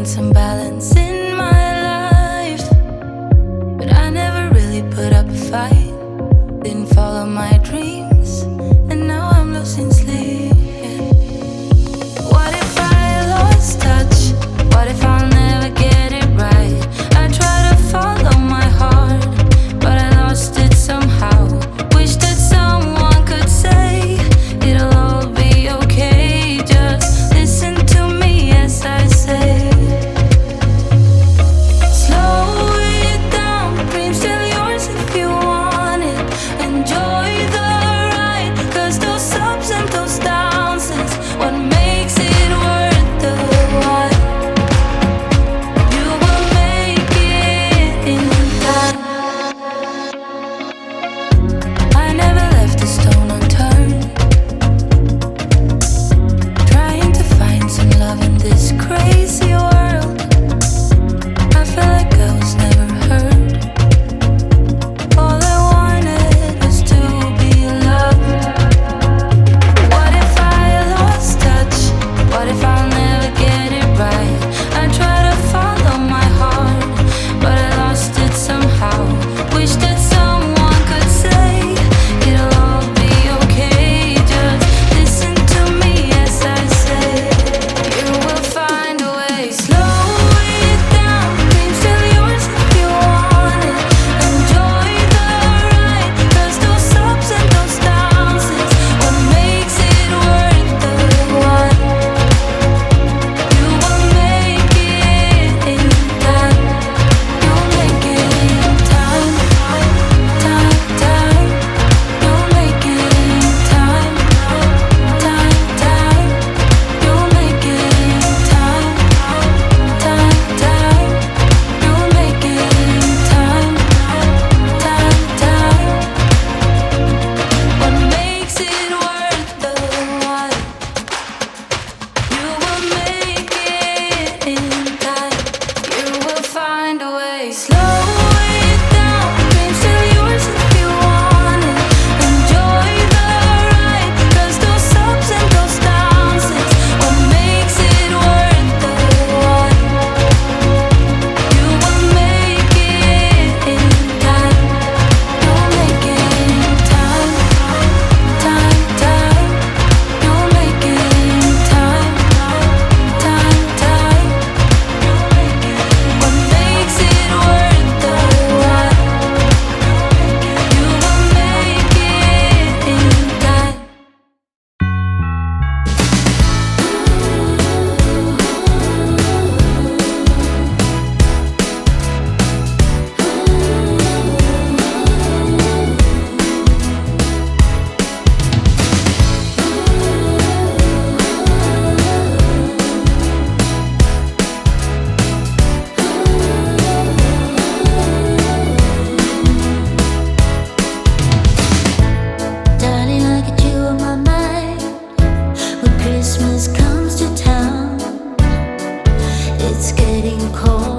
find some balance in my life, but I never really put up a fight. Didn't follow my dreams, and now I'm losing sleep. What if I lost touch? What if I'll never get it right? I try to follow my heart, but I lost it somehow. Wish that someone could say it'll all be okay. Just listen to me as I say. Slow it down, dreams still yours if you want it. Enjoy the ride, 'cause those ups and those downs is what makes it worth the while. You will make it in time. I never left a stone unturned, trying to find some love in this crazy world. I felt like I was never heard. All I wanted was to be loved. What if I lost touch? What if I'll never get it right? I try to follow my heart, but I lost it somehow. Wish that someone could say it'll all be okay. Just listen to me as I say. You will find a way. Slow it down, dreams still yours if you want it. Enjoy the ride, 'cause those ups and those downs is what makes it worth the while. You will make it in time. You'll make it in time. Time, time. You'll make it in time. Time, time. You'll make it in time. Time, time. You'll make it in time. Time, time. What makes it worth the while? You will make it in time. You will find a way. Slow it down, dreams still yours if you want it. Enjoy the ride, 'cause those ups and those downs is what makes it worth the while. You will make it in time. You'll make it in time. Time, time. You'll make it in time. Time, time. What makes it worth the while? You will make it in time. Darling, I get you on my mind when Christmas comes to town. It's getting cold.